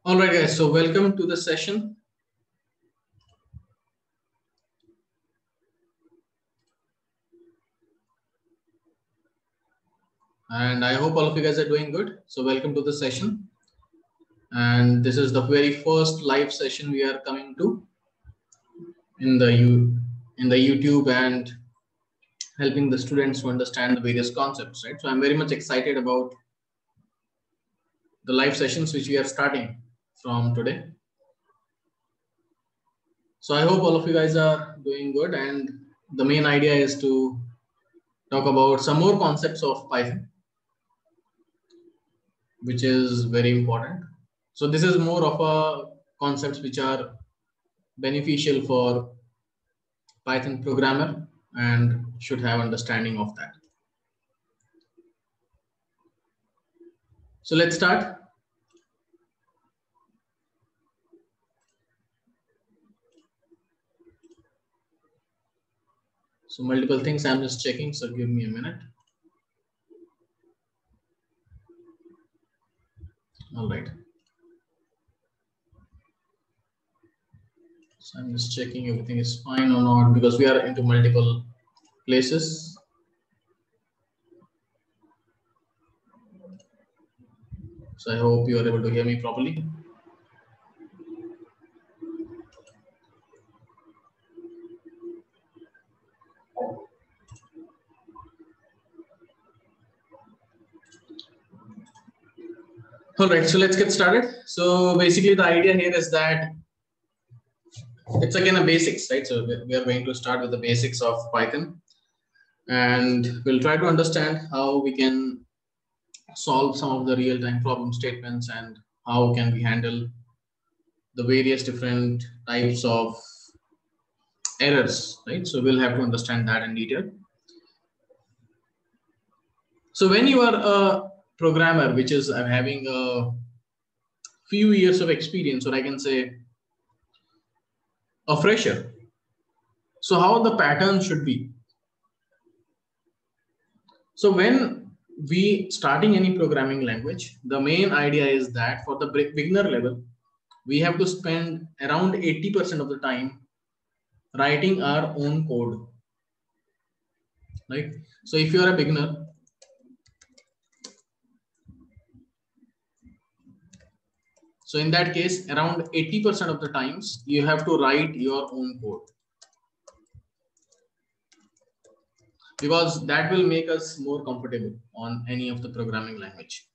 All right, guys. So welcome to the session. And I hope all of you guys are doing good. So welcome to the session. And this is the very first live session we are coming to in the YouTube and helping the students to understand the various concepts, right? So I'm very much excited about the live sessions which we are starting from today. So I hope all of you guys are doing good, and the main idea is to talk about some more concepts of Python, which is very important. So this is more of a concepts which are beneficial for Python programmer and should have understanding of that. So let's start. So multiple things I'm just checking, so give me a minute. All right. So I'm just checking everything is fine or not, because we are into multiple places. So I hope you are able to hear me properly. All right, so let's get started. So basically the idea here is that it's again a basics, right? So we are going to start with the basics of Python, and we'll try to understand how we can solve some of the real-time problem statements and how can we handle the various different types of errors, right? So we'll have to understand that in detail. So when you are a programmer which is having a few years of experience, or I can say a fresher, so how the pattern should be. So when we starting any programming language, the main idea is that for the beginner level, we have to spend around 80% of the time writing our own code, right? So if you are a beginner, so in that case, around 80% of the times you have to write your own code, because that will make us more comfortable on any of the programming language,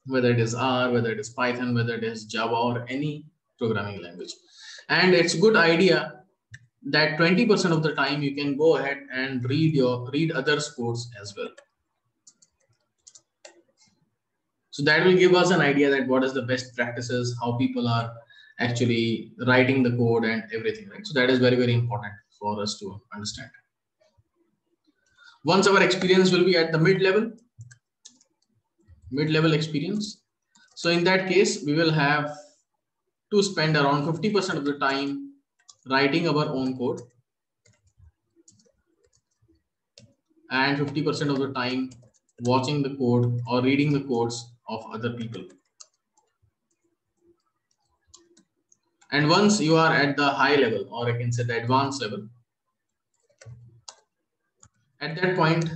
whether it is R, whether it is Python, whether it is Java, or any programming language. And it's a good idea that 20% of the time you can go ahead and read others codes as well. So that will give us an idea that what is the best practices, how people are actually writing the code and everything, right? So that is very, very important for us to understand. Once our experience will be at the mid-level experience. So in that case, we will have to spend around 50% of the time writing our own code and 50% of the time watching the code or reading the codes of other people. And once you are at the high level, or I can say the advanced level, at that point,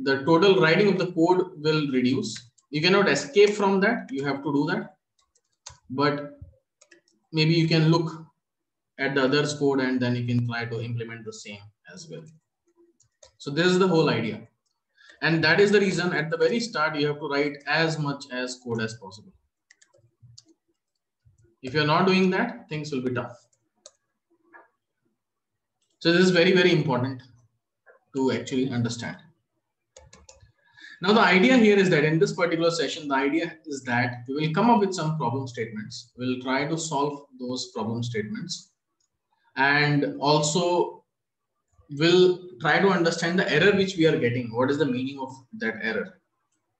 the total writing of the code will reduce. You cannot escape from that. You have to do that. But maybe you can look at the other's code and then you can try to implement the same as well. So this is the whole idea. And that is the reason at the very start, you have to write as much as code as possible. If you're not doing that, things will be tough. So this is very, very important to actually understand. Now, the idea here is that in this particular session, the idea is that we will come up with some problem statements. We'll try to solve those problem statements, and also we'll try to understand the error which we are getting. What is the meaning of that error?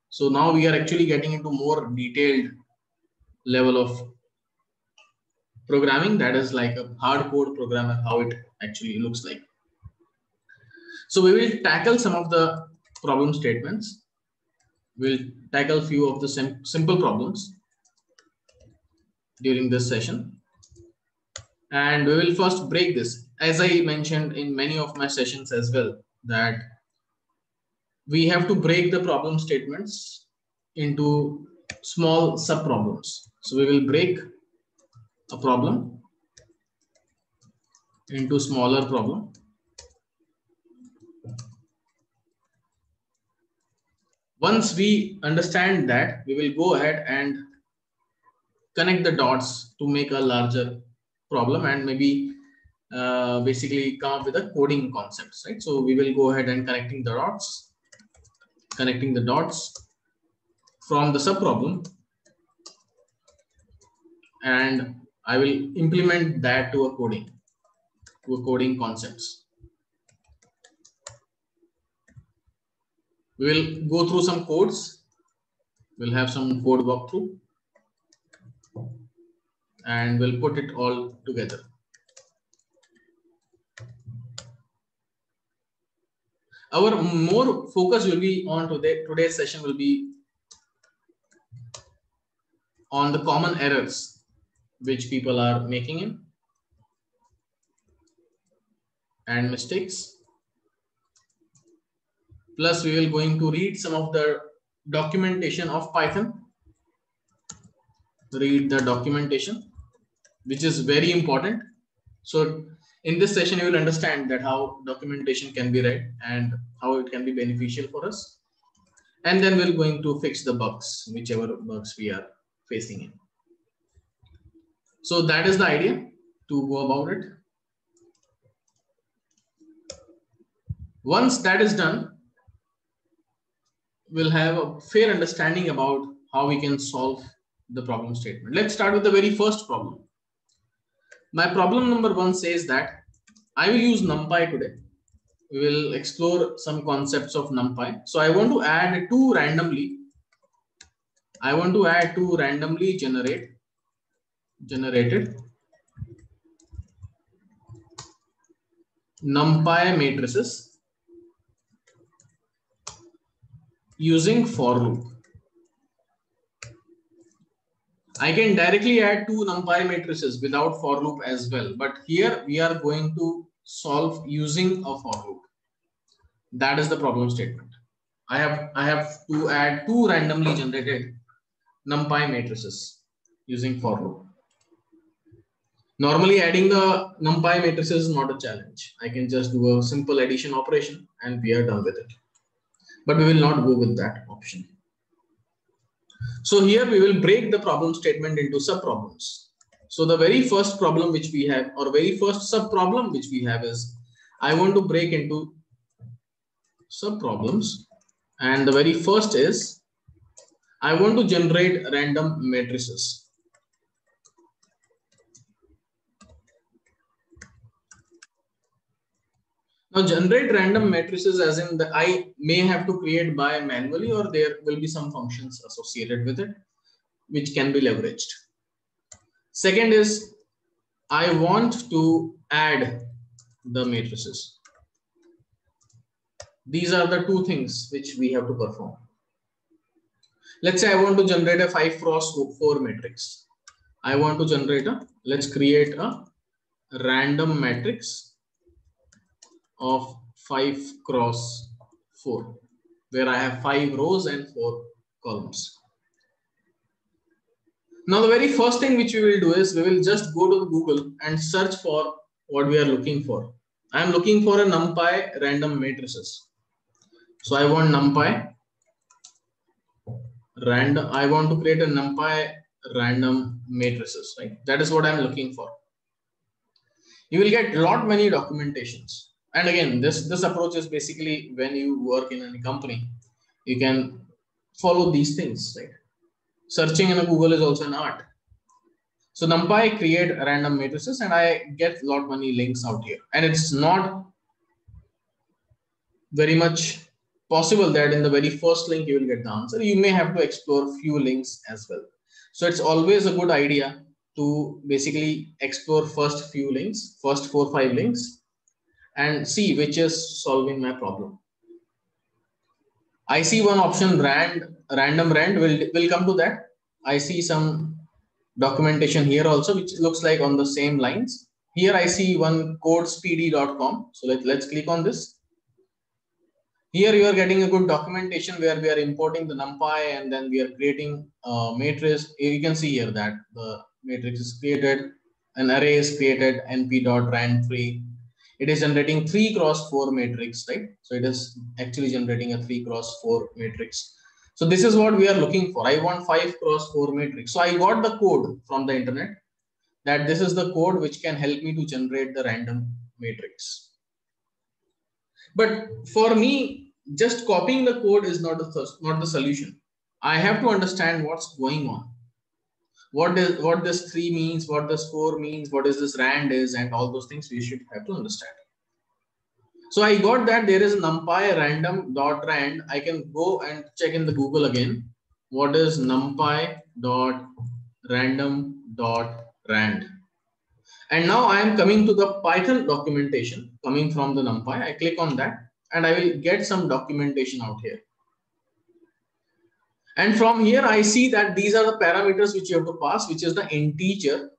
So now we are actually getting into more detailed level of programming, that is like a hardcore programmer, how it actually looks like. So we will tackle some of the problem statements. We'll tackle few of the simple problems, during this session. And we will first break this. As I mentioned in many of my sessions as well, that we have to break the problem statements into small sub problems. So we will break a problem into smaller problem. Once we understand that, we will go ahead and connect the dots to make a larger problem and maybe basically come up with a coding concepts, right? So we will go ahead and connecting the dots from the sub problem, and I will implement that to a coding concepts. We will go through some codes. We'll have some code walkthrough and we'll put it all together. Our more focus will be on today's session will be on the common errors which people are making in and mistakes. Plus, we will going to read some of the documentation of Python. Read the documentation, which is very important. So in this session, you will understand that how documentation can be read and how it can be beneficial for us. And then we're going to fix the bugs, whichever bugs we are facing in. So that is the idea to go about it. Once that is done, we'll have a fair understanding about how we can solve the problem statement. Let's start with the very first problem. My problem number 1 says that I will use NumPy today. We will explore some concepts of NumPy. So I want to add two randomly. I want to add two randomly generated NumPy matrices using for loop. I can directly add two NumPy matrices without for loop as well, but here we are going to solve using a for loop. That is the problem statement. I have to add two randomly generated NumPy matrices using for loop. Normally adding the NumPy matrices is not a challenge. I can just do a simple addition operation and we are done with it. But we will not go with that option. So here we will break the problem statement into sub problems. So the very first problem which we have, or very first sub problem which we have, is I want to break into sub problems, and the very first is I want to generate random matrices. Now generate random matrices as in the I may have to create by manually, or there will be some functions associated with it which can be leveraged. Second is I want to add the matrices. These are the two things which we have to perform. Let's say I want to generate a 5x4 matrix. I want to generate let's create a random matrix of 5x4 where I have 5 rows and 4 columns. Now the very first thing which we will do is we will just go to Google and search for what we are looking for. I am looking for a NumPy random matrices. So I want NumPy random. I want to create a NumPy random matrices, right? That is what I'm looking for. You will get many documentations. And again, this approach is basically when you work in any company, you can follow these things, right? Searching in a Google is also an art. So NumPy create random matrices and I get many links out here. And it's not very much possible that in the very first link you will get the answer. You may have to explore few links as well. So it's always a good idea to basically explore first few links, first 4 or 5 links, and see which is solving my problem. I see one option random rand will come to that. I see some documentation here also, which looks like on the same lines. Here I see one codespd.com. So let's click on this. Here you are getting a good documentation where we are importing the NumPy and then we are creating a matrix. You can see here that the matrix is created, an array is created, np.rand3. It is generating 3x4 matrix, right? So it is actually generating a 3x4 matrix. So this is what we are looking for. I want 5x4 matrix. So I got the code from the internet that this is the code which can help me to generate the random matrix. But for me, just copying the code is not the solution. I have to understand what's going on. What this 3 means, what this 4 means, what is this rand is, and all those things we should have to understand. So I got that there is numpy random.rand. I can go and check in the Google again. What is numpy.random.rand? And now I am coming to the Python documentation coming from the NumPy. I click on that and I will get some documentation out here. And from here, I see that these are the parameters which you have to pass, which is the integer.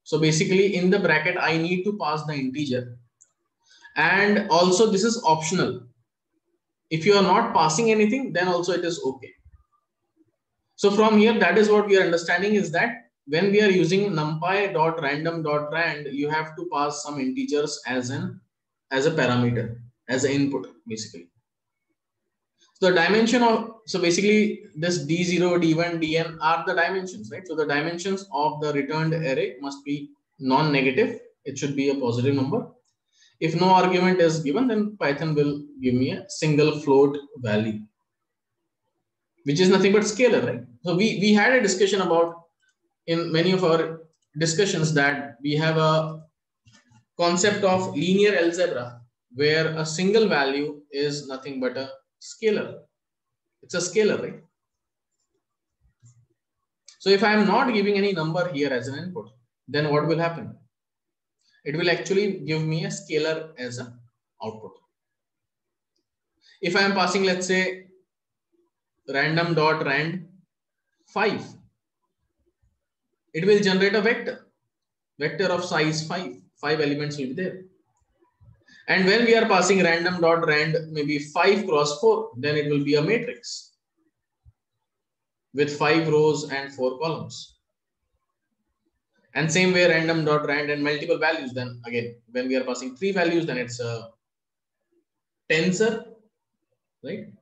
So basically in the bracket, I need to pass the integer. And also this is optional. If you are not passing anything, then also it is okay. So from here, that is what we are understanding is that when we are using numpy.random.rand, you have to pass some integers as a parameter, as an input, basically. So the dimension of, so basically this D0, D1, Dn are the dimensions, right? So the dimensions of the returned array must be non-negative. It should be a positive number. If no argument is given, then Python will give me a single float value, which is nothing but scalar, right? So we had a discussion about in many of our discussions that we have a concept of linear algebra where a single value is nothing but a scalar. It's a scalar, right? So if I am not giving any number here as an input, then what will happen? It will actually give me a scalar as an output. If I am passing, let's say, random.rand 5, it will generate a vector of size 5. 5 elements will be there. And when we are passing random.rand maybe 5x4, then it will be a matrix with 5 rows and 4 columns. And same way random.rand and multiple values, then again, when we are passing 3 values, then it's a tensor, right?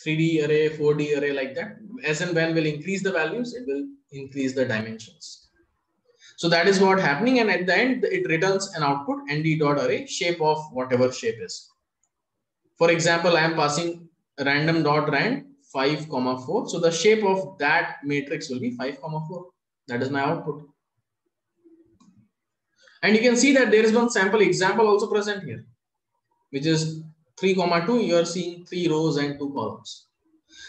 3D array, 4D array, like that. As and when we'll increase the values, it will increase the dimensions. So that is what happening, and at the end it returns an output nd.array shape of whatever shape is. For example, I am passing random.rand 5,4. So the shape of that matrix will be 5,4. That is my output. And you can see that there is one sample example also present here, which is 3,2. You are seeing 3 rows and 2 columns.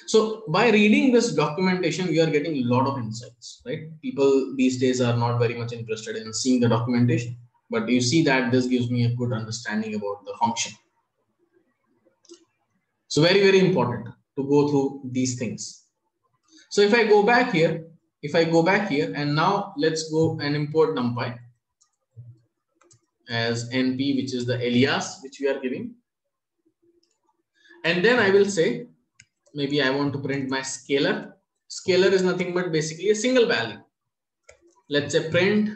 So by reading this documentation, we are getting a lot of insights, right? People these days are not very much interested in seeing the documentation, but you see that this gives me a good understanding about the function. So very, very important to go through these things. So if I go back here, and now let's go and import NumPy as NP, which is the alias which we are giving. And then I will say, maybe I want to print my scalar. Scalar is nothing but basically a single value. Let's say print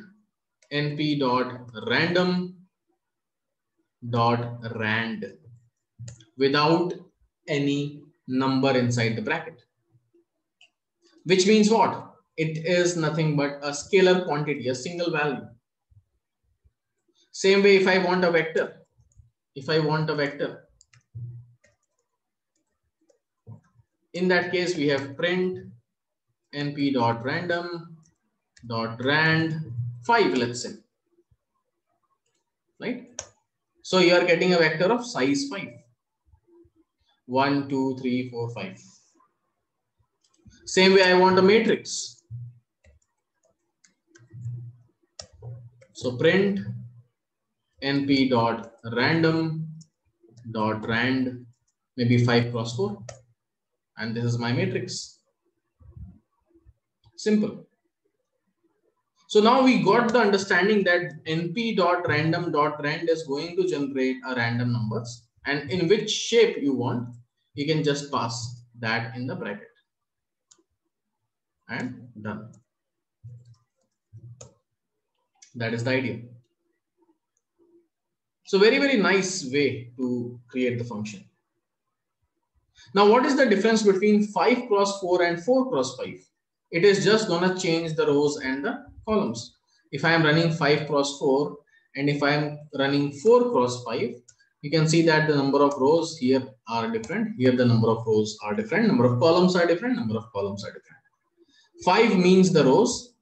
np.random.rand without any number inside the bracket. Which means what? It is nothing but a scalar quantity, a single value. Same way, if I want a vector, in that case, we have print np.random.rand 5, let's say, right? So you are getting a vector of size 5. 1, 2, 3, 4, 5. Same way, I want a matrix. So print np.random.rand maybe 5x4. And this is my matrix. Simple. So now we got the understanding that np.random.rand is going to generate a random numbers, and in which shape you want, you can just pass that in the bracket and done. That is the idea. So very nice way to create the function. Now what is the difference between 5 cross 4 and 4 cross 5? It is just gonna change the rows and the columns. If I am running 5 cross 4 and if I am running 4 cross 5, you can see that the number of rows here are different. Here the number of rows are different, number of columns are different, number of columns are different. 5 means the rows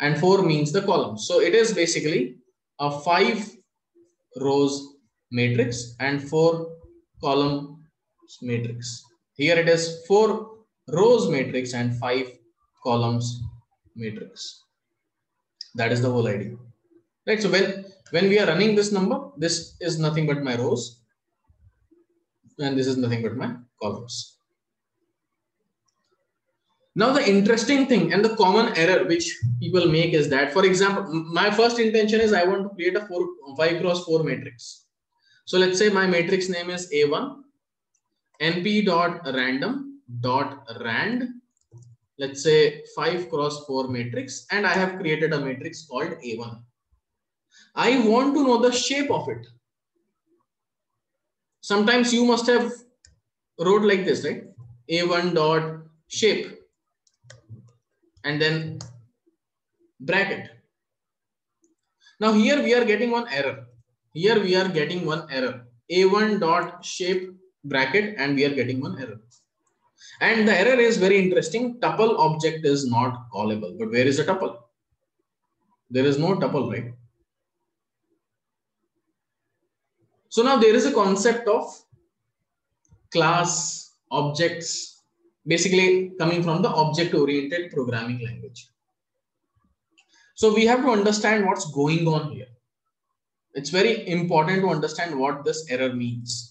and 4 means the columns. So it is basically a 5 rows matrix and 4 column matrix. Here it is 4 rows matrix and 5 columns matrix. That is the whole idea, right? So when we are running this number, this is nothing but my rows and this is nothing but my columns. Now the interesting thing and the common error which people make is that, for example, my first intention is I want to create a 5 cross 4 matrix. So let's say my matrix name is A1 np.random.rand, let's say 5 cross 4 matrix, and I have created a matrix called A1. I want to know the shape of it. Sometimes you must have wrote like this, right? A1 dot shape and then bracket. Now here we are getting one error. Here we are getting one error. A1 dot shape bracket and we are getting one error. And the error is very interesting. Tuple object is not callable. But where is the tuple? There is no tuple, right? So now there is a concept of class, objects, basically coming from the object-oriented programming language. So we have to understand what's going on here. It's very important to understand what this error means.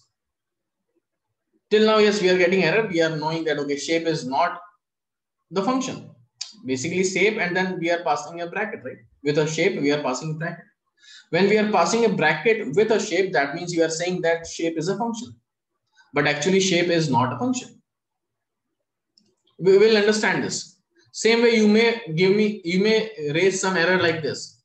Till now, yes, we are getting error. We are knowing that, okay, shape is not the function. Basically shape and then we are passing a bracket, right? With a shape, we are passing a bracket. When we are passing a bracket with a shape, that means you are saying that shape is a function. But actually shape is not a function. We will understand this. Same way you may raise some error like this.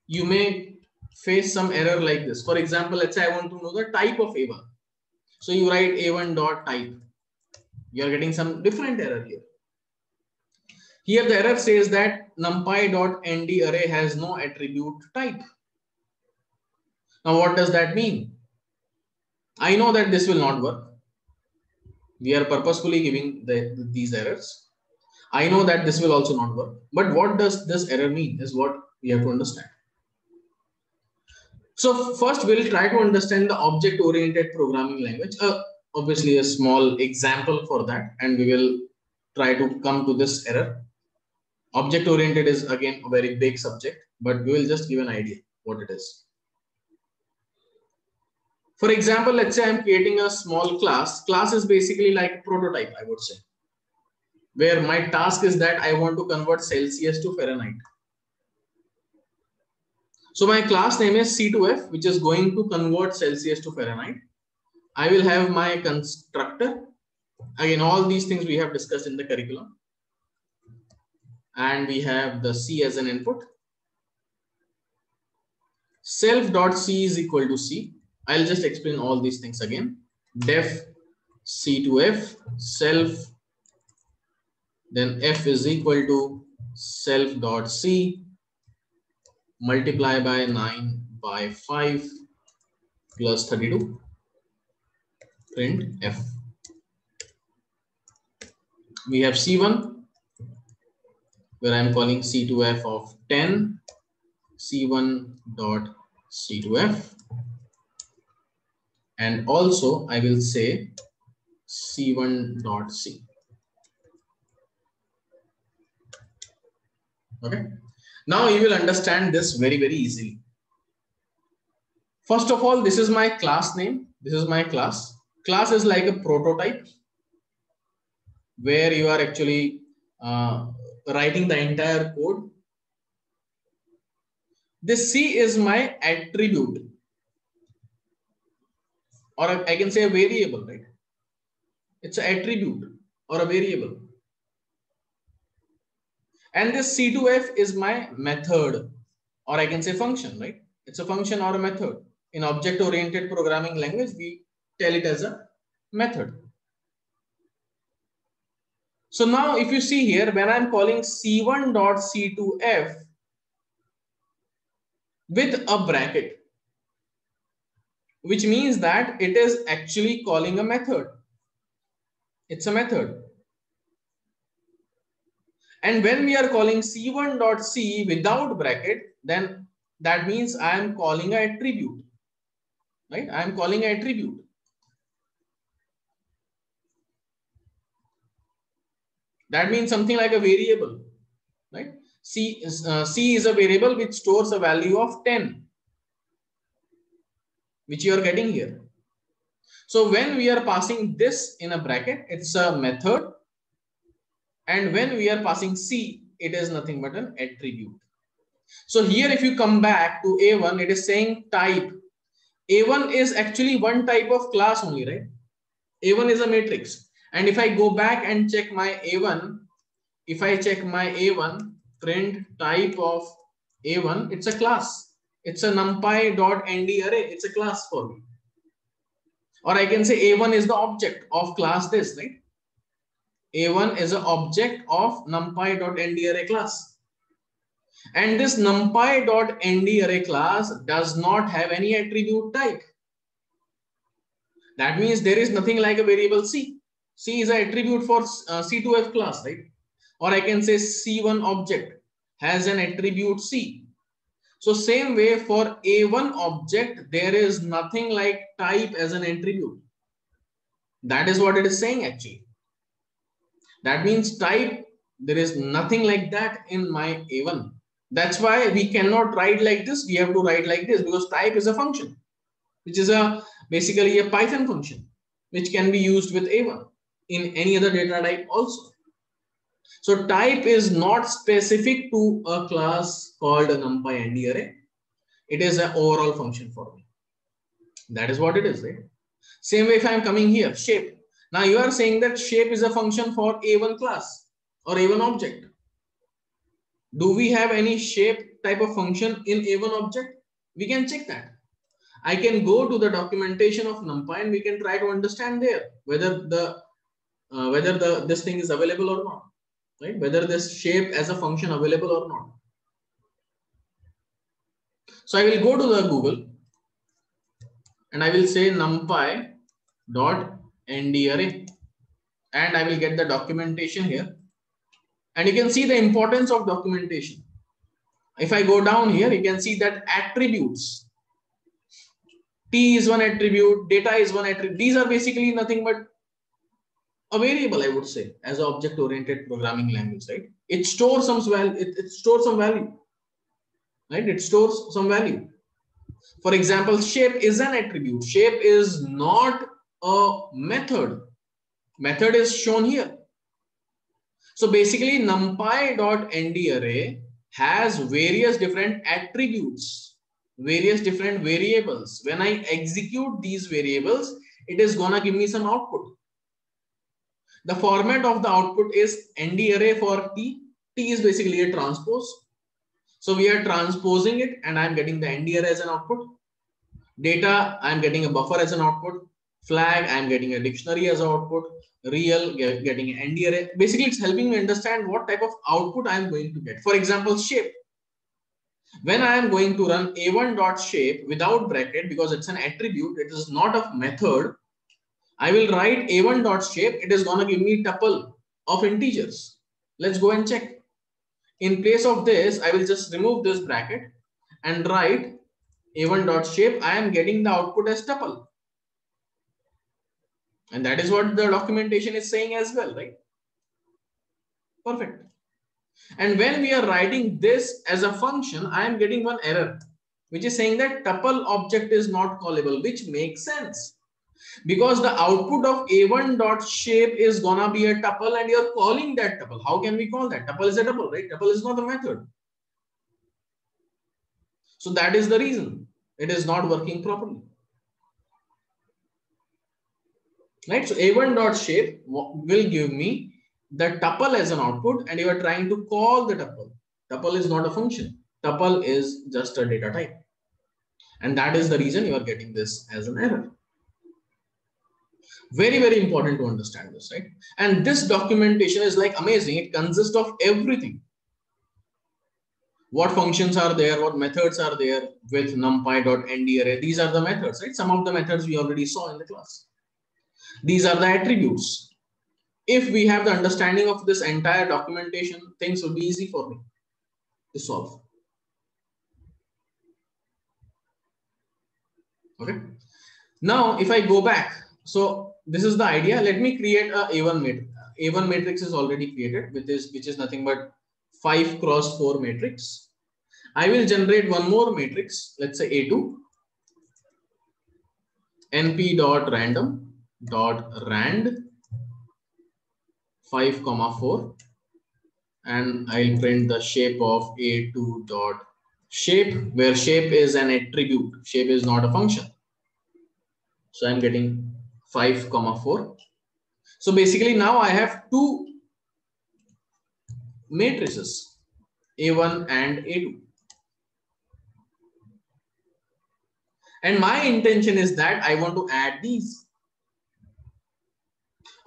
You may face some error like this. For example, let's say I want to know the type of A1. So you write A1 dot type. You are getting some different error here. Here the error says that numpy dot nd array has no attribute type. Now what does that mean? I know that this will not work. We are purposefully giving these errors. I know that this will also not work. But what does this error mean is what we have to understand. So first we'll try to understand the object-oriented programming language. Obviously a small example for that, and we will try to come to this error. Object-oriented is again a very big subject, but we will just give an idea what it is. For example, let's say I'm creating a small class. Class is basically like prototype, I would say, where my task is that I want to convert Celsius to Fahrenheit. So my class name is C2F, which is going to convert Celsius to Fahrenheit. I will have my constructor. Again, all these things we have discussed in the curriculum. And we have the C as an input. Self.c is equal to C. I'll just explain all these things again. Def C2F, self, then F is equal to self.c, multiply by 9 by 5 plus 32, print F. We have C1, where I'm calling C2F of 10, C1.C2F. And also I will say C1.c. Okay. Now you will understand this very easily. First of all, this is my class name. This is my class. Class is like a prototype where you are actually writing the entire code. This C is my attribute, or I can say a variable, right? It's an attribute or a variable. And this C2F is my method, or I can say function, right? It's a function or a method. In object-oriented programming language, we tell it as a method. So now if you see here, when I'm calling C1.C2F with a bracket, which means that it is actually calling a method. It's a method. And when we are calling C1.C without bracket, then that means I am calling an attribute, right? I am calling an attribute. That means something like a variable, right? C is a variable which stores a value of 10, which you are getting here. So when we are passing this in a bracket, it's a method. And when we are passing C, it is nothing but an attribute. So here, if you come back to A1, it is saying type. A1 is actually one type of class only, right? A1 is a matrix. And if I go back and check my A1, if I check my A1, print type of A1, it's a class. It's a numpy.nd array. It's a class for me. Or I can say A1 is the object of class this, right? A1 is an object of numpy.nd array class. And this numpy.nd array class does not have any attribute type. That means there is nothing like a variable C. C is an attribute for C2F class, right? Or I can say C1 object has an attribute C. So same way for A1 object, there is nothing like type as an attribute. That is what it is saying actually. That means type, there is nothing like that in my A1. That's why we cannot write like this. We have to write like this because type is a function, which is basically a Python function, which can be used with A1 in any other data type also. So type is not specific to a class called a numpy.nd array. It is an overall function for me. That is what it is, right? Same way if I am coming here, shape. Now you are saying that shape is a function for A1 class or A1 object. Do we have any shape type of function in A1 object? We can check that. I can go to the documentation of NumPy and we can try to understand there whether this thing is available or not, right? Whether this shape as a function available or not. So I will go to the Google and I will say numpy.nd array and I will get the documentation here. And you can see the importance of documentation. If I go down here, you can see that attributes. T is one attribute, data is one attribute. These are basically nothing but a variable, I would say, as an object-oriented programming language, right? It stores some value. It stores some value, right? It stores some value. For example, shape is an attribute. Shape is not a method. Method is shown here. So basically, numpy.nd array has various different attributes, various different variables. When I execute these variables, it is gonna give me some output. The format of the output is nd array for T. T is basically a transpose. So we are transposing it and I'm getting the nd array as an output. Data, I'm getting a buffer as an output. Flag, I'm getting a dictionary as an output. Real, getting an nd array. Basically, it's helping me understand what type of output I'm going to get. For example, shape. When I am going to run a1.shape without bracket, because it's an attribute, it is not a method, I will write a1.shape. It is going to give me tuple of integers. Let's go and check. In place of this, I will just remove this bracket and write a1.shape. I am getting the output as tuple. And that is what the documentation is saying as well, right? Perfect. And when we are writing this as a function, I am getting one error, which is saying that tuple object is not callable, which makes sense. Because the output of A1 dot shape is gonna be a tuple and you're calling that tuple. How can we call that? Tuple is a tuple, right? Tuple is not a method. So that is the reason it is not working properly. Right? So A1 dot shape will give me the tuple as an output and you are trying to call the tuple. Tuple is not a function. Tuple is just a data type. And that is the reason you are getting this as an error. Very, very important to understand this, right? And this documentation is like amazing. It consists of everything. What functions are there, what methods are there with numpy.ndarray. These are the methods, right? Some of the methods we already saw in the class. These are the attributes. If we have the understanding of this entire documentation, things will be easy for me to solve. Okay. Now, if I go back, so this is the idea. Let me create a A1 matrix. A1 matrix is already created, which is nothing but 5 cross 4 matrix. I will generate one more matrix. Let's say A2 np.random.rand 5, 4 and I'll print the shape of A2 dot shape, where shape is an attribute. Shape is not a function. So I'm getting 5, 4. So basically now I have two matrices, A1 and A2. And my intention is that I want to add these.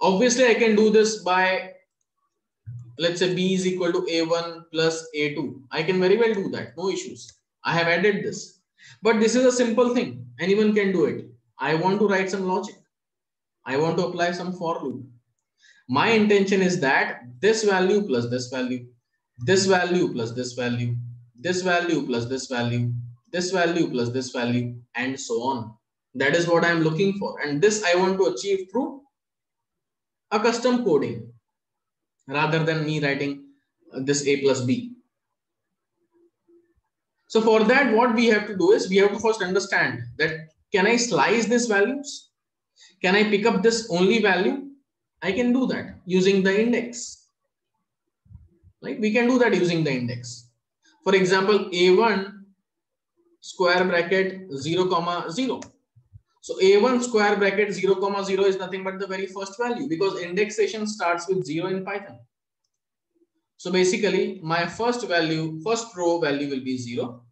Obviously, I can do this by, let's say B is equal to A1 plus A2. I can very well do that. No issues. I have added this. But this is a simple thing. Anyone can do it. I want to write some logic. I want to apply some for loop. My intention is that this value plus this value, this value plus this value, this value plus this value, this value plus this value, and so on. That is what I am looking for. And this I want to achieve through a custom coding rather than me writing this A plus B. So for that, what we have to do is we have to first understand that, can I slice these values? Can I pick up this only value? I can do that using the index. Right? We can do that using the index. For example, A1 square bracket 0, 0. So A1 square bracket 0, 0 is nothing but the very first value, because indexation starts with 0 in Python. So basically my first row value will be 0.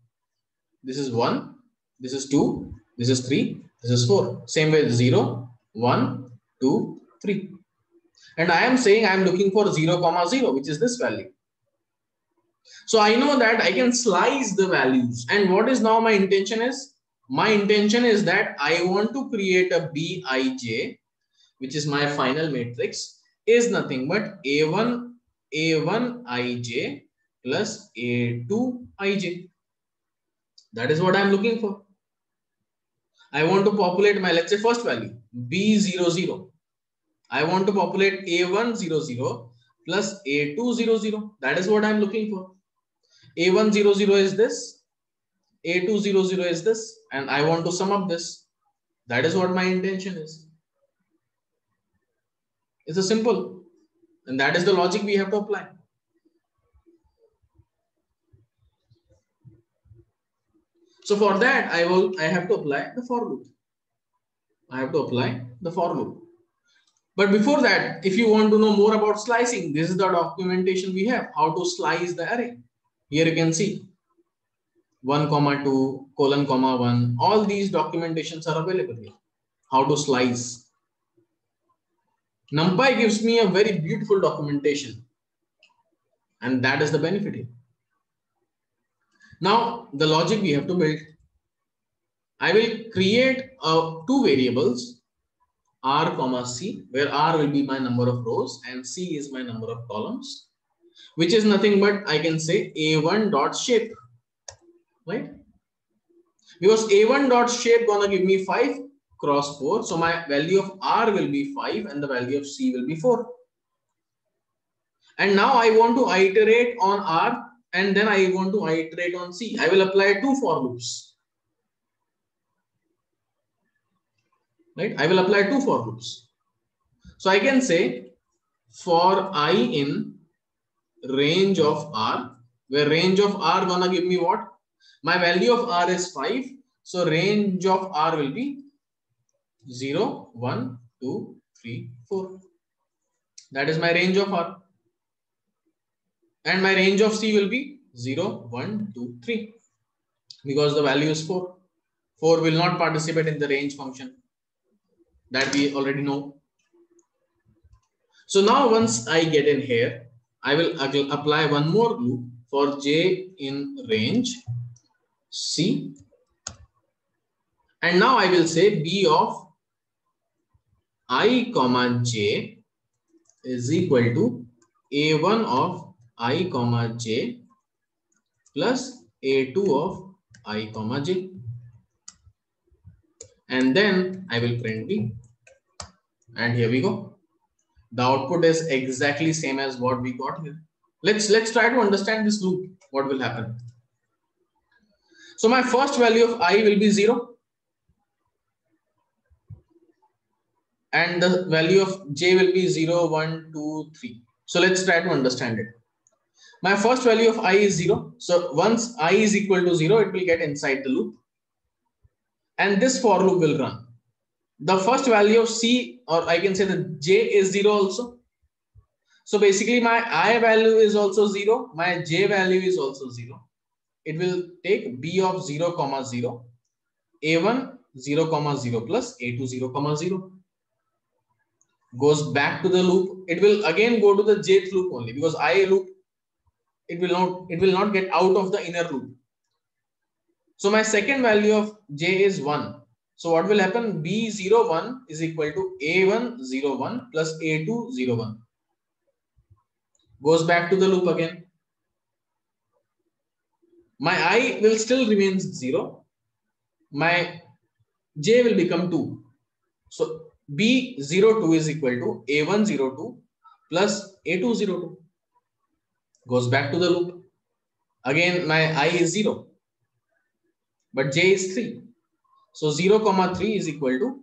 This is 1, this is 2, this is 3, this is 4. Same way 0, 1, 2, 3. And I am saying I am looking for 0, 0, which is this value. So I know that I can slice the values. And what is now my intention is? My intention is that I want to create a Bij, which is my final matrix, is nothing but A1ij plus A2ij. That is what I'm looking for. I want to populate my, let's say, first value, B00. I want to populate A100 plus A200. That is what I'm looking for. A100 is this, A200 is this, and I want to sum up this. That is what my intention is. It's a simple, and that is the logic we have to apply. So for that, I have to apply the for loop. I have to apply the for loop. But before that, if you want to know more about slicing, this is the documentation we have, how to slice the array. Here you can see 1, 2, colon, 1. All these documentations are available here. How to slice. NumPy gives me a very beautiful documentation. And that is the benefit here. Now, the logic we have to build. I will create two variables, r, c, where r will be my number of rows and c is my number of columns, which is nothing but I can say a1 dot shape, right? Because a1 dot shape gonna give me 5 cross 4. So my value of r will be 5 and the value of c will be 4. And now I want to iterate on r and then I want to iterate on c. I will apply two for loops. right? I will apply two for loops. So I can say for I in range of R, where range of R gonna give me what? My value of R is 5. So range of R will be 0, 1, 2, 3, 4. That is my range of R. And my range of C will be 0, 1, 2, 3. Because the value is 4. 4 will not participate in the range function. That we already know. So now once I get in here, I will apply one more loop for J in range C. And now I will say B of I comma J is equal to A1 of I comma J plus A2 of I comma J. And then I will print B. And here we go. The output is exactly same as what we got here. Let's try to understand this loop. What will happen? So my first value of I will be 0. And the value of J will be 0, 1, 2, 3. So let's try to understand it. My first value of I is 0. So once I is equal to 0, it will get inside the loop. And this for loop will run. The first value of C, or I can say that J is 0 also. So basically my I value is also 0. My J value is also 0. It will take B of 0, 0, A1 0, 0 plus A2 0, 0. Goes back to the loop. It will again go to the Jth loop only, because I loop, it will not get out of the inner loop. So my second value of J is 1. So what will happen? B01 is equal to A101 plus A201. Goes back to the loop again. My I will still remain 0. My J will become 2. So B02 is equal to A102 plus A202. Goes back to the loop. Again, my I is 0. But J is 3. So 0, 3 is equal to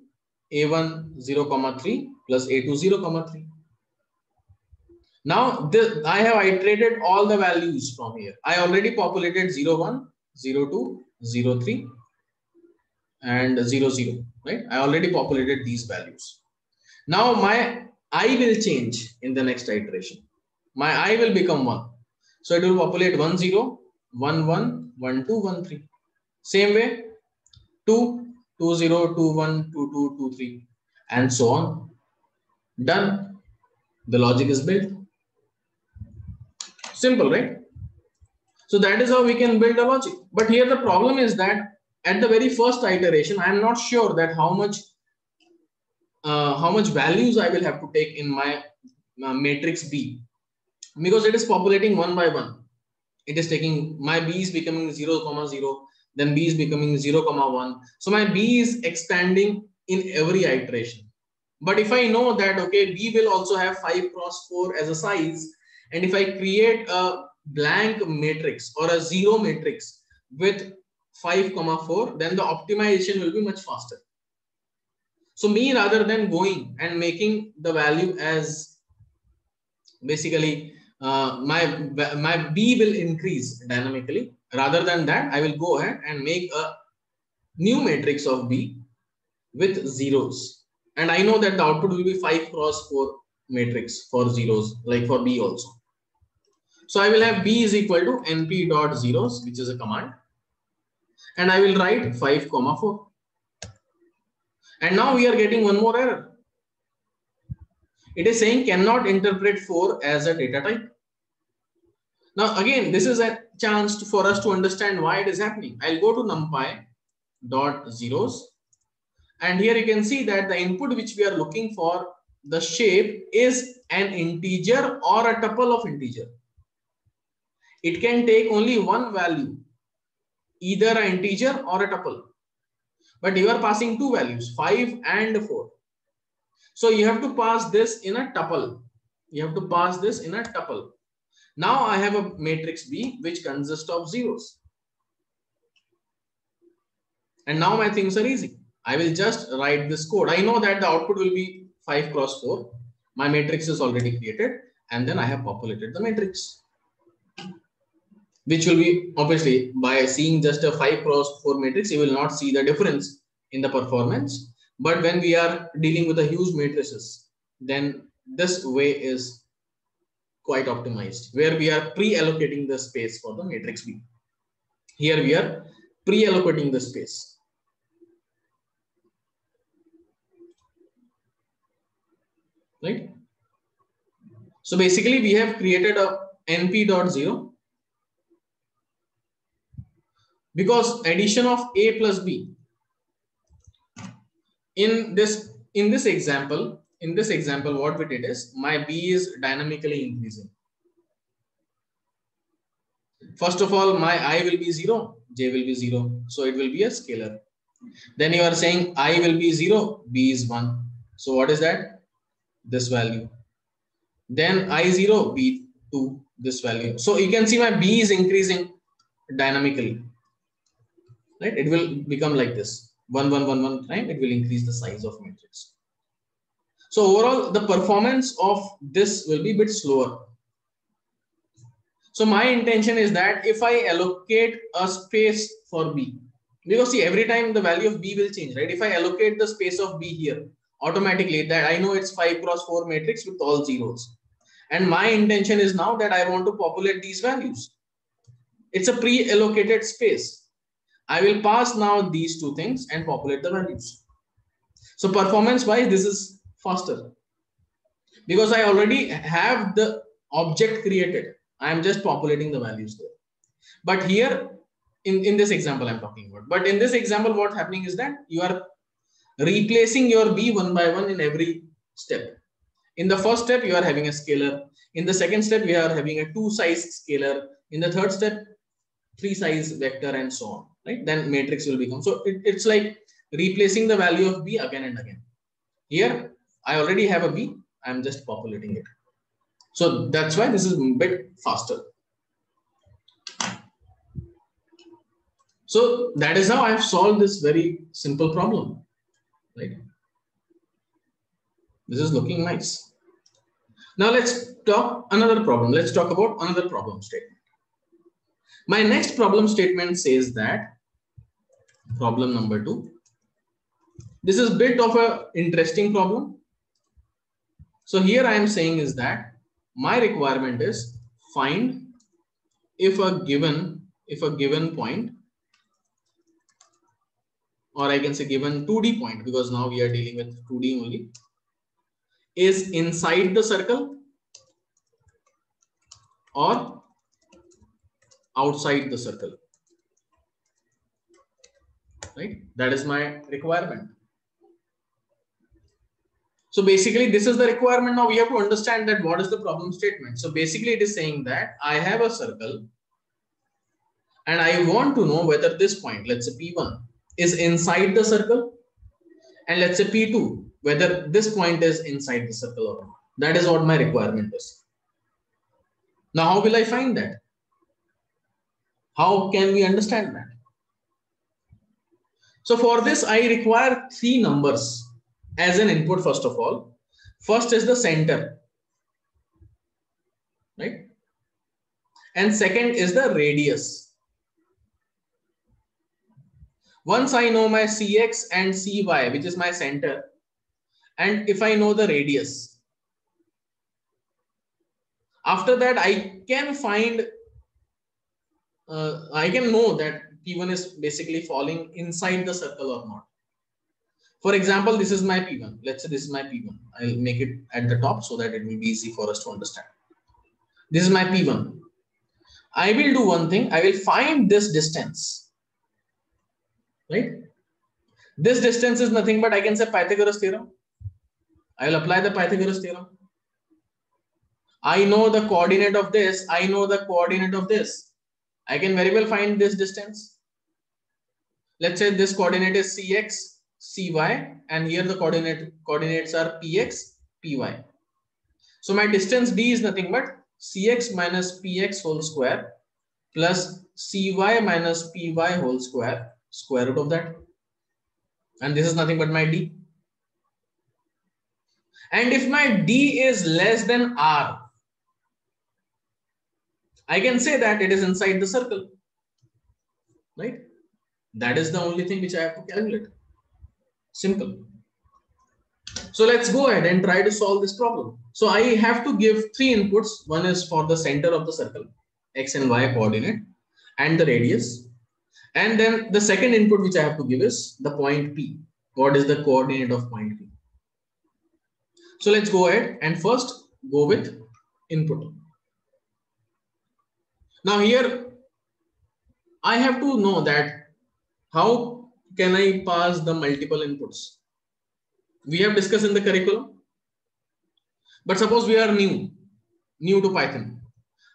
A1 0, 3 plus A2 0, 3. Now I have iterated all the values from here. I already populated 0, 1, 0, 2, 0, 3 and 0, 0. Right? I already populated these values. Now my I will change in the next iteration. My I will become 1. So it will populate 1, 0, 1, 1, 1, 2, 1, 3. Same way, 2, 2, 0, 2, 1, 2, 2, 2, 3, and so on. Done. The logic is built. Simple, right? So that is how we can build a logic. But here the problem is that at the very first iteration, I am not sure that how much values I will have to take in my matrix B, because it is populating one by one. It is taking, my B is becoming 0, 0, then B is becoming 0, 1. So my B is expanding in every iteration. But if I know that, okay, B will also have 5 cross 4 as a size, and if I create a blank matrix or a 0 matrix with 5, 4, then the optimization will be much faster. So me, rather than going and making the value as basically my B will increase dynamically, rather than that, I will go ahead and make a new matrix of B with zeros. And I know that the output will be 5 cross 4 matrix for zeros, like for B also. So I will have B is equal to np dot zeros, which is a command. And I will write 5, 4. And now we are getting one more error. It is saying cannot interpret 4 as a data type. Now again, this is a chance for us to understand why it is happening. I'll go to numpy dot zeros. And here you can see that the input which we are looking for, the shape is an integer or a tuple of integer. It can take only one value, either an integer or a tuple. But you are passing two values, 5 and 4. So you have to pass this in a tuple. You have to pass this in a tuple. Now I have a matrix B which consists of zeros. And now my things are easy. I will just write this code. I know that the output will be 5 cross 4. My matrix is already created, and then I have populated the matrix, which will be obviously by seeing just a 5 cross 4 matrix, you will not see the difference in the performance. But when we are dealing with the huge matrices, then this way is quite optimized, where we are pre-allocating the space for the matrix B. Here we are pre-allocating the space. Right? So basically we have created a np.0 because addition of A plus B in this example, what we did is my B is dynamically increasing. First of all, my I will be 0, J will be 0. So it will be a scalar. Then you are saying I will be 0, B is 1. So what is that? This value. Then I0, B2, this value. So you can see my B is increasing dynamically. Right? It will become like this. 1, 1, 1, 1 time, it will increase the size of matrix. So overall, the performance of this will be a bit slower. So my intention is that if I allocate a space for B, because see, every time the value of B will change, right? If I allocate the space of B here, automatically that I know it's 5 cross 4 matrix with all zeros. And my intention is now that I want to populate these values. It's a pre-allocated space. I will pass now these two things and populate the values. So performance wise, this is faster because I already have the object created. I am just populating the values there. But here in this example I'm talking about, but in this example, what's happening is that you are replacing your B one by one in every step. In the first step, you are having a scalar. In the second step, we are having a 2 size scalar. In the third step, 3 size vector and so on, right? Then matrix will become. So it's like replacing the value of B again and again. Here, I already have a B. I'm just populating it. So that's why this is a bit faster. So that is how I've solved this very simple problem, right? This is looking nice. Now let's talk another problem. Let's talk about another problem statement. My next problem statement says that problem number 2. This is a bit of an interesting problem. So here I am saying is that my requirement is find if a given point, or I can say given 2D point, because now we are dealing with 2D only, is inside the circle or outside the circle, right? That is my requirement. So basically this is the requirement. Now we have to understand that what is the problem statement. So basically it is saying that I have a circle and I want to know whether this point, let's say P1, is inside the circle, and let's say P2, whether this point is inside the circle or not. That is what my requirement is. Now how will I find that? How can we understand that? So for this, I require 3 numbers as an input. First of all, first is the center, right? And second is the radius. Once I know my Cx and Cy, which is my center, and if I know the radius, after that I can find, I can know that P1 is basically falling inside the circle or not. For example, this is my P1. Let's say this is my P1. I'll make it at the top so that it will be easy for us to understand. This is my P1. I will do one thing. I will find this distance, right? This distance is nothing but I can say Pythagoras theorem. I will apply the Pythagoras theorem. I know the coordinate of this. I know the coordinate of this. I can very well find this distance. Let's say this coordinate is Cx, Cy, and here the coordinates are Px, Py. So my distance d is nothing but Cx minus Px whole square plus Cy minus Py whole square root of that. And this is nothing but my D. And if my D is less than R, I can say that it is inside the circle, right? That is the only thing which I have to calculate. Simple. So let's go ahead and try to solve this problem. So I have to give three inputs. One is for the center of the circle, X and Y coordinate, and the radius. And then the second input which I have to give is the point P. What is the coordinate of point P? So let's go ahead and first go with input. Now here I have to know that how can I pass the multiple inputs? We have discussed in the curriculum, but suppose we are new to Python.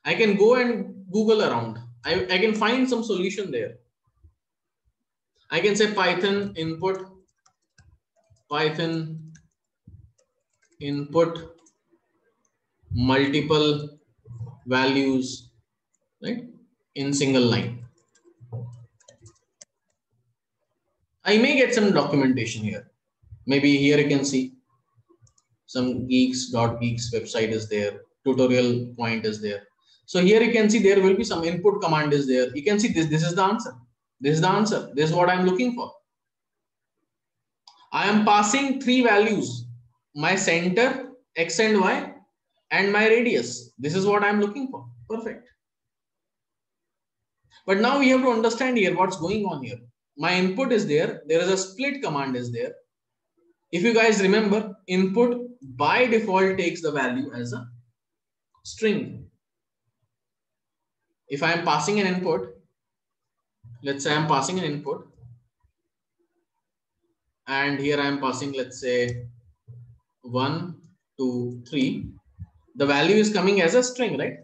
I can go and Google around. I can find some solution there. I can say Python input multiple values, right, in single line. I may get some documentation here. Maybe here you can see some geeks.geeks website is there. Tutorial point is there. So here you can see there will be some input command is there. You can see this is the answer. This is the answer. This is what I'm looking for. I am passing three values, my center, X and Y, and my radius. This is what I'm looking for. Perfect. But now we have to understand here what's going on here. My input is there. There is a split command is there. If you guys remember, input by default takes the value as a string. If I am passing an input, let's say I am passing an input, and here I am passing, let's say 1, 2, 3. The value is coming as a string, right?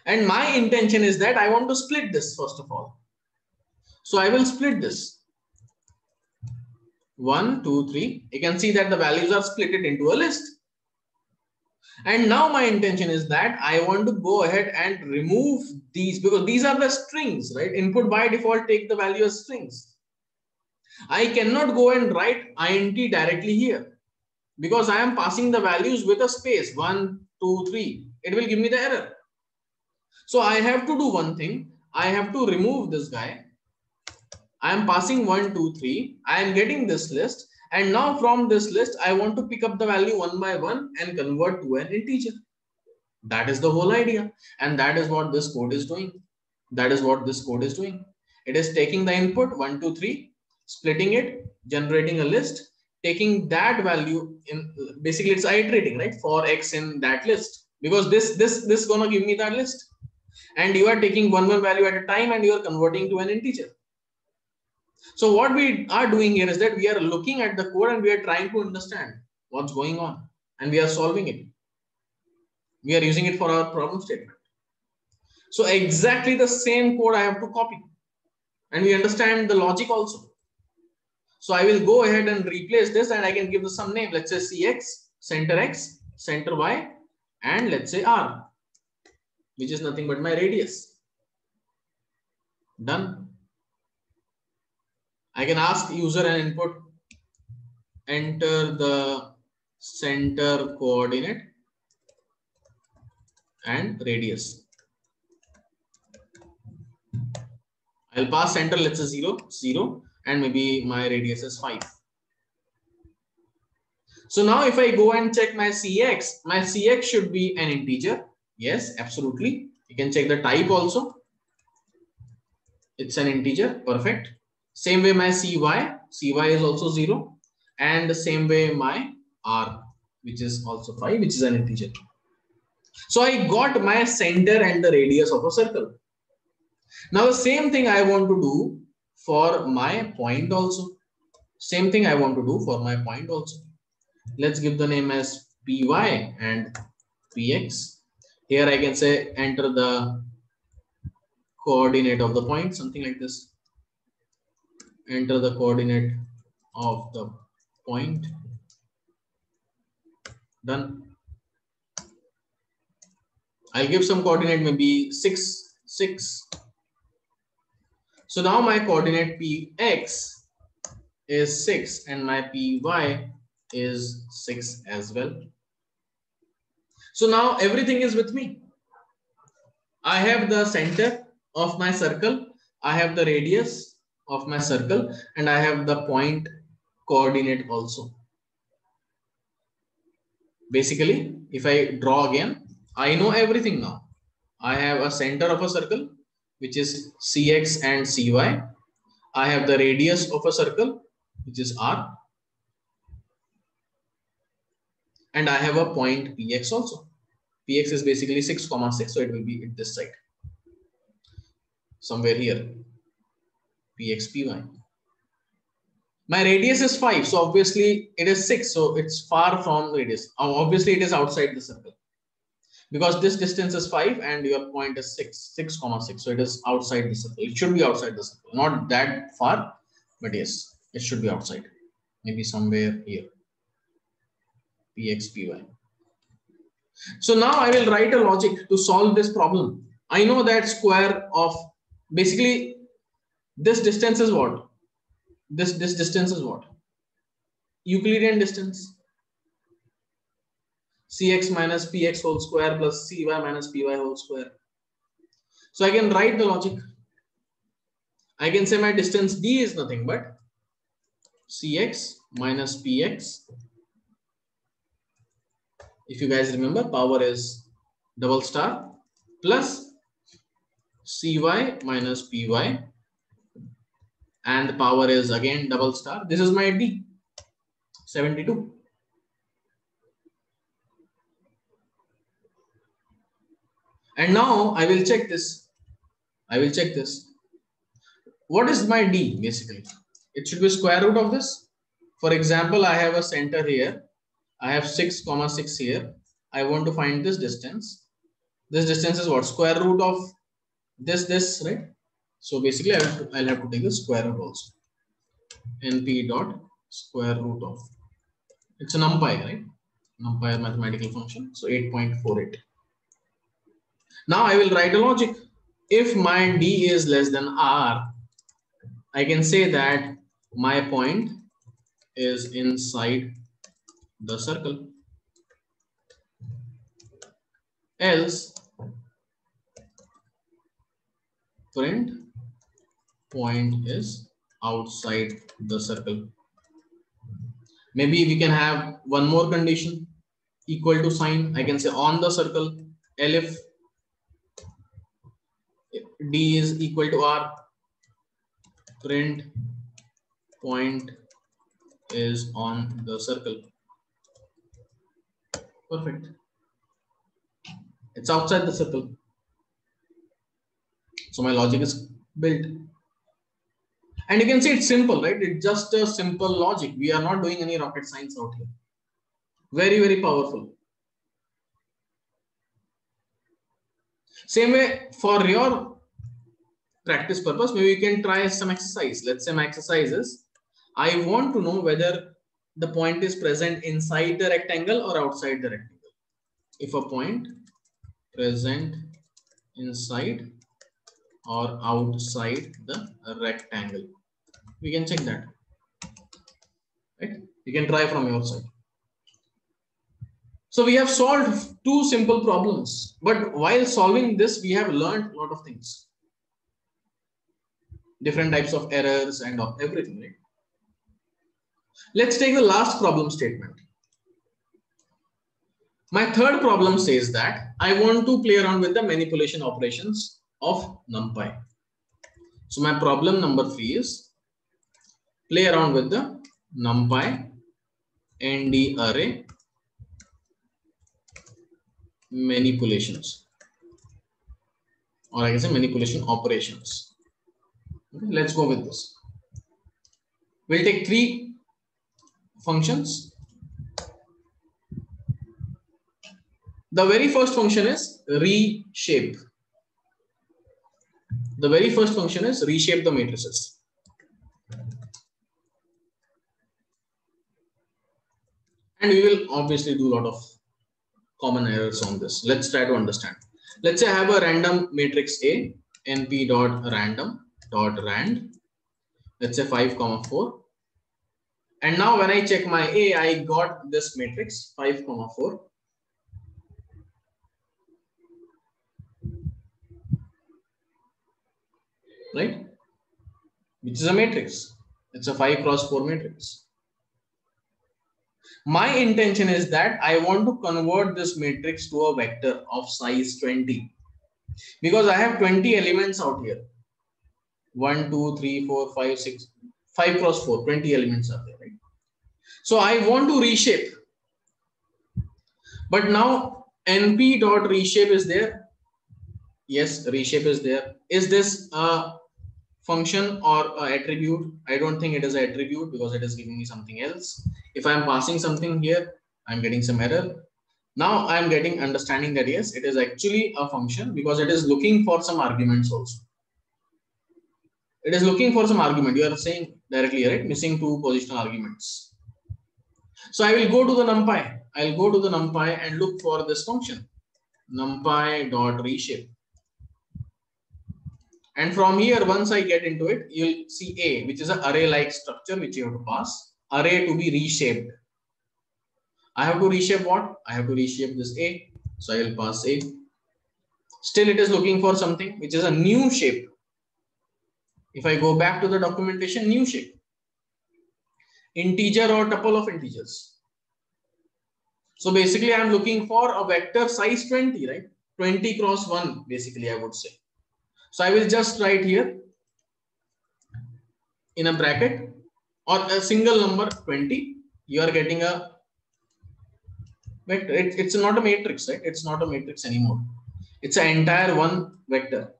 And my intention is that I want to split this first of all. So I will split this. 1, 2, 3. You can see that the values are split into a list. And now my intention is that I want to go ahead and remove these because these are the strings, right? Input by default take the value as strings. I cannot go and write int directly here because I am passing the values with a space 1, 2, 3. It will give me the error. So I have to do one thing. I have to remove this guy. I am passing 1, 2, 3. I am getting this list. And now from this list, I want to pick up the value one by one and convert to an integer. That is the whole idea. And that is what this code is doing. That is what this code is doing. It is taking the input 1, 2, 3, splitting it, generating a list, taking that value in, basically it's iterating, right, for X in that list, because this gonna give me that list. And you are taking one value at a time and you are converting to an integer. So what we are doing here is that we are looking at the code and we are trying to understand what's going on and we are solving it. We are using it for our problem statement. So exactly the same code I have to copy and we understand the logic also. So I will go ahead and replace this and I can give this some name. Let's say CX, center X, center Y, and let's say R, which is nothing but my radius. Done. I can ask user an input, enter the center coordinate and radius. I'll pass center, let's say 0, 0, and maybe my radius is 5. So now if I go and check my CX should be an integer. Yes, absolutely. You can check the type also. It's an integer, perfect. Same way my CY is also 0. And the same way my R, which is also 5, which is an integer. So I got my center and the radius of a circle. Now the same thing I want to do for my point also. Same thing I want to do for my point also. Let's give the name as PY and PX. Here I can say enter the coordinate of the point, something like this. Enter the coordinate of the point. Done. I'll give some coordinate, maybe 6, 6. So now my coordinate PX is 6 and my py is 6 as well. So now everything is with me. I have the center of my circle, I have the radius of my circle, and I have the point coordinate also. Basically, if I draw again, I know everything now. I have a center of a circle, which is Cx and Cy. I have the radius of a circle, which is R. And I have a point Px also. Px is basically 6, 6, so it will be at this side. Somewhere here. Px, Py. My radius is 5, so obviously it is 6, so it's far from the radius. Obviously it is outside the circle. Because this distance is 5 and your point is 6, 6, 6. So it is outside the circle. It should be outside the circle. Not that far, but yes, it should be outside. Maybe somewhere here. Px, Py. So now I will write a logic to solve this problem. I know that square of, basically this distance is what? This distance is what? Euclidean distance. Cx minus Px whole square plus Cy minus Py whole square. So I can write the logic. I can say my distance d is nothing but Cx minus Px. If you guys remember, power is double star plus Cy minus Py, and the power is again double star. This is my d, 72. And now I will check this. What is my d basically? It should be square root of this. For example, I have a center here. I have 6, 6 here. I want to find this distance. This distance is what? Square root of this, right? So basically I'll have to take the square root also. NP dot square root of. It's a NumPy, right? NumPy mathematical function. So 8.48. Now I will write a logic. If my d is less than r, I can say that my point is inside the circle. Else, print point is outside the circle. Maybe we can have one more condition, equal to sign. I can say on the circle, elif d is equal to r, print point is on the circle. Perfect. It's outside the circle. So my logic is built. And you can see it's simple, right? It's just a simple logic. We are not doing any rocket science out here. Very, very powerful. Same way, for your practice purpose, maybe you can try some exercise. Let's say my exercise is, I want to know whether the point is present inside the rectangle or outside the rectangle. If a point present inside or outside the rectangle, we can check that, right? You can try from your side. So we have solved two simple problems, but while solving this, we have learned a lot of things, different types of errors and everything, right? Let's take the last problem statement. My third problem says that I want to play around with the manipulation operations of NumPy. So my problem number 3 is play around with the NumPy ND array manipulations, or I can say manipulation operations. Okay, let's go with this. We'll take 3 functions. The very first function is reshape. The very first function is reshape the matrices. And we will obviously do a lot of common errors on this. Let's try to understand. Let's say I have a random matrix A, np.random.rand. Let's say 5, 4. And now when I check my A, I got this matrix 5, 4. Right? Which is a matrix. It's a 5 cross 4 matrix. My intention is that I want to convert this matrix to a vector of size 20. Because I have 20 elements out here. 1, 2, 3, 4, 5, 6, 5 cross 4, 20 elements are there, right? So I want to reshape. But now np.reshape is there. Yes, reshape is there. Is this a function or a attribute? I don't think it is an attribute because it is giving me something else. If I'm passing something here, I'm getting some error. Now I'm getting understanding that yes, it is actually a function because it is looking for some arguments also. It is looking for some argument. You are saying directly, right? Missing 2 positional arguments. So I will go to the NumPy. I'll go to the NumPy and look for this function. NumPy.reshape. And from here, once I get into it, you'll see A, which is an array-like structure which you have to pass. Array to be reshaped. I have to reshape what? I have to reshape this A. So I will pass A. Still, it is looking for something which is a new shape. If I go back to the documentation, new shape. Integer or tuple of integers. So basically, I'm looking for a vector size 20, right? 20 cross 1, basically, I would say. So I will just write here in a bracket or a single number 20. You are getting a vector. It's not a matrix, right? It's not a matrix anymore. It's an entire one vector.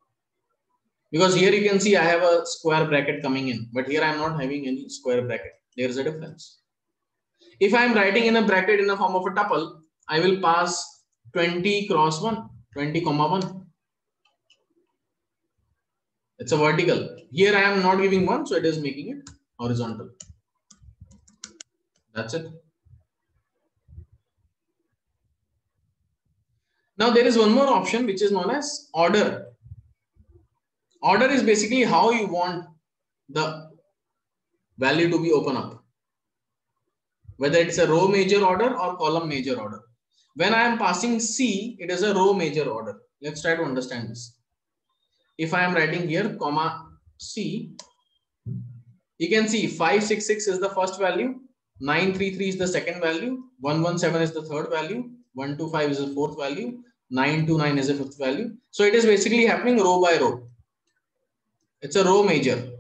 Because here you can see I have a square bracket coming in, but here I'm not having any square bracket. There's a difference. If I'm writing in a bracket in the form of a tuple, I will pass 20 cross 1, 20 comma 1. It's a vertical. Here I am not giving 1, so it is making it horizontal. That's it. Now there is one more option which is known as order. Order is basically how you want the value to be open up. Whether it's a row major order or column major order. When I am passing C, it is a row major order. Let's try to understand this. If I am writing here, comma C, you can see 566 is the first value, 933 is the second value, 117 is the third value, 125 is the fourth value, 929 is the fifth value. So it is basically happening row by row. It's a row major.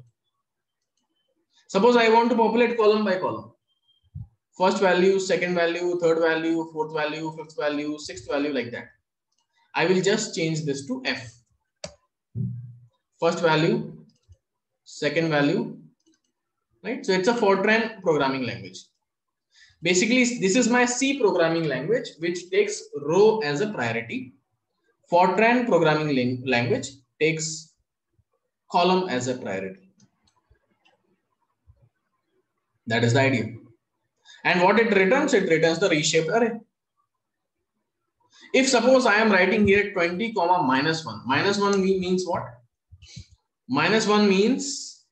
Suppose I want to populate column by column. First value, second value, third value, fourth value, fifth value, sixth value, like that. I will just change this to F. First value, second value, right? So it's a Fortran programming language. Basically, this is my C programming language, which takes row as a priority. Fortran programming language takes column as a priority. That is the idea. And what it returns the reshaped array. If suppose I am writing here 20 comma minus 1. Minus 1 means what? Minus 1 means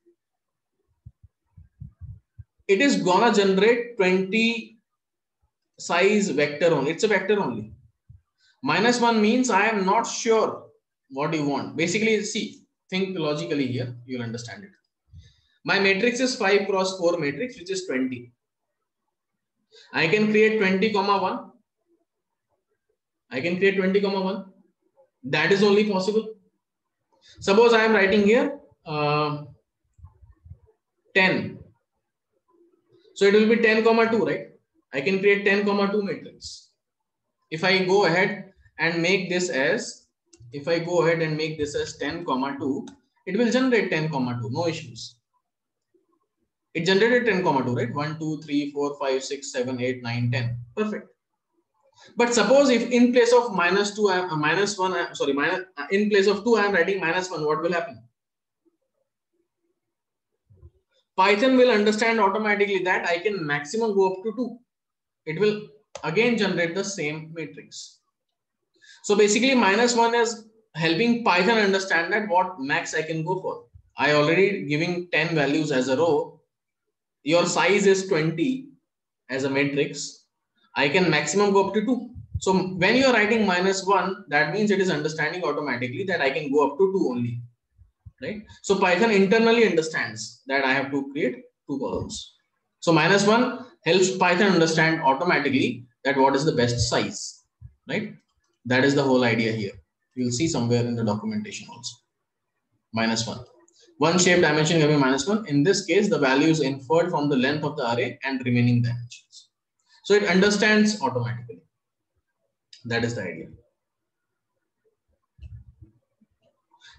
it is gonna generate 20 size vector only. It's a vector only. Minus 1 means I am not sure what you want. Basically, see, think logically here, you'll understand it. My matrix is 5 cross 4 matrix, which is 20. I can create 20 comma 1. I can create 20 comma 1. That is only possible. Suppose I am writing here 10. So it will be 10 comma 2, right? I can create 10 comma 2 matrix. If I go ahead and make this as, 10 comma 2, it will generate 10 comma 2, no issues. It generated 10 comma 2, right? 1, 2, 3, 4, 5, 6, 7, 8, 9, 10. Perfect. But suppose if in place of minus 2, in place of 2, I am writing minus 1, what will happen? Python will understand automatically that I can maximum go up to 2. It will again generate the same matrix. So basically minus 1 is helping Python understand that what max I can go for. I already giving 10 values as a row. your size is 20 as a matrix, I can maximum go up to 2. So when you are writing -1, that means it is understanding automatically that I can go up to 2 only, right? So Python internally understands that I have to create 2 columns. So -1 helps Python understand automatically that what is the best size, right? That is the whole idea here. You'll see somewhere in the documentation also. -1. One shape dimension can be -1. In this case, the value is inferred from the length of the array and remaining dimensions. So it understands automatically. That is the idea.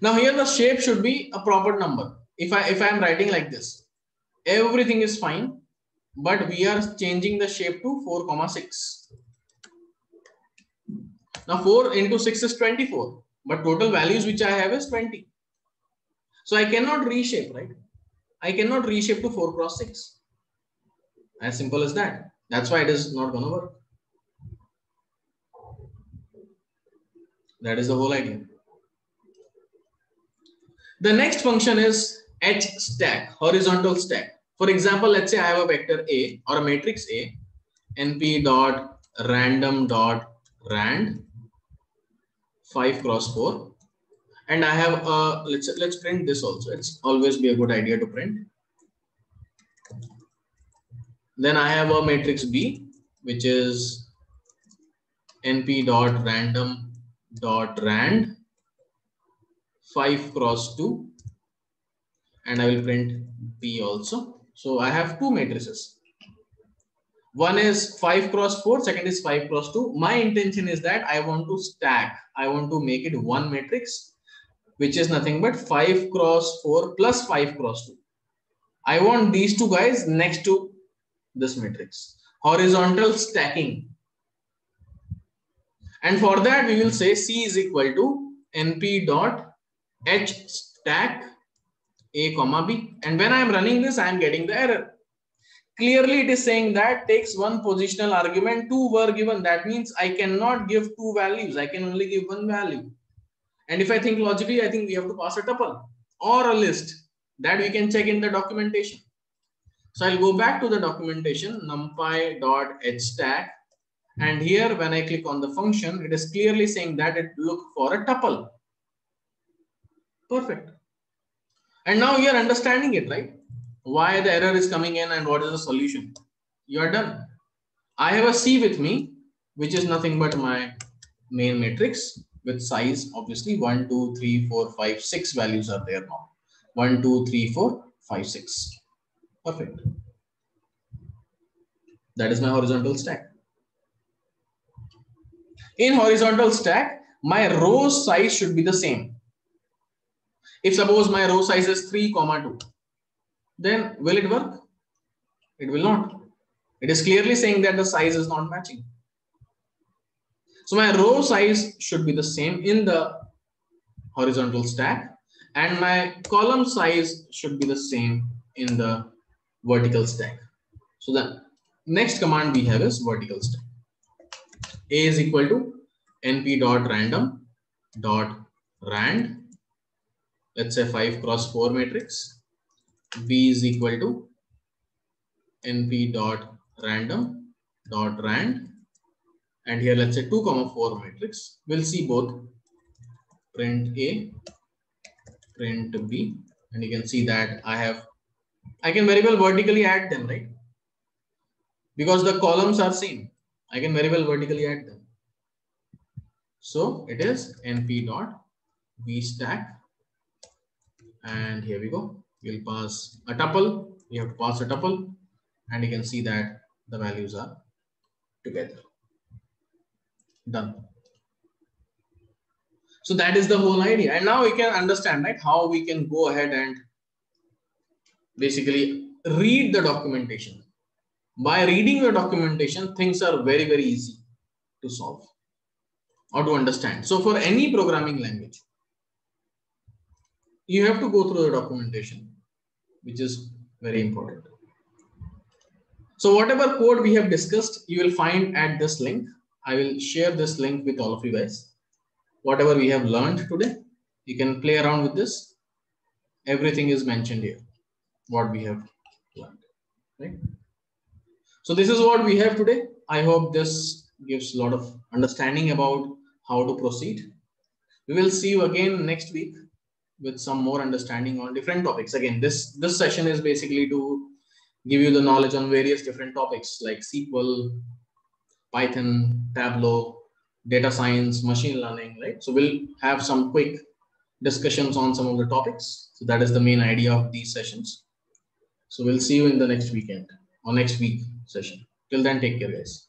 Now here the shape should be a proper number. If I am writing like this, everything is fine, but we are changing the shape to 4,6. Now 4 into 6 is 24, but total values which I have is 20. So I cannot reshape, right? I cannot reshape to 4 cross 6. As simple as that. That's why it is not going to work. That is the whole idea. The next function is hstack, horizontal stack. For example, let's say I have a vector A or a matrix A, np.random.rand 5 cross 4, and I have a let's print this also. It's always be a good idea to print. Then I have a matrix B, which is np.random.rand 5 cross 2, and I will print B also. So I have two matrices. One is 5 cross 4, second is 5 cross 2. My intention is that I want to stack. I want to make it one matrix, which is nothing but 5 cross 4 plus 5 cross 2. I want these two guys next to this matrix. Horizontal stacking. And for that, we will say C is equal to np.hstack A comma B. And when I am running this, I am getting the error. Clearly, it is saying that takes one positional argument, 2 were given. That means I cannot give 2 values. I can only give 1 value. And if I think logically, I think we have to pass a tuple or a list that we can check in the documentation. So I'll go back to the documentation, numpy.hstack. And here, when I click on the function, it is clearly saying that it look for a tuple. Perfect. And now you are understanding it, right? Why the error is coming in and what is the solution. You are done. I have a C with me, which is nothing but my main matrix with size, obviously 1, 2, 3, 4, 5, 6 values are there now. 1, 2, 3, 4, 5, 6. Perfect. That is my horizontal stack. In horizontal stack, my row size should be the same. If suppose my row size is 3, 2, then will it work? It will not. It is clearly saying that the size is not matching. So my row size should be the same in the horizontal stack, and my column size should be the same in the vertical stack. So the next command we have is vertical stack. A is equal to np.random.rand, let's say 5 cross 4 matrix. B is equal to np.random.rand, and here let's say 2, 4 matrix. We'll see both. Print A, print B, and you can see that I can very well vertically add them, right? Because the columns are same. I can very well vertically add them. So it is np.vstack, and here we go. We'll pass a tuple. You have to pass a tuple, and you can see that the values are together. Done. So that is the whole idea. And now we can understand, right, how we can go ahead and basically read the documentation. By reading the documentation, things are very, very easy to solve or to understand. So for any programming language, you have to go through the documentation, which is very important. So whatever code we have discussed, you will find at this link. I will share this link with all of you guys. Whatever we have learned today, you can play around with this. Everything is mentioned here, what we have learned. right? So this is what we have today. I hope this gives a lot of understanding about how to proceed. We will see you again next week with some more understanding on different topics. Again, this session is basically to give you the knowledge on various different topics like SQL, Python, Tableau, data science, machine learning, right? So we'll have some quick discussions on some of the topics. So that is the main idea of these sessions. So we'll see you in the next weekend or next week session. Till then, take care, guys.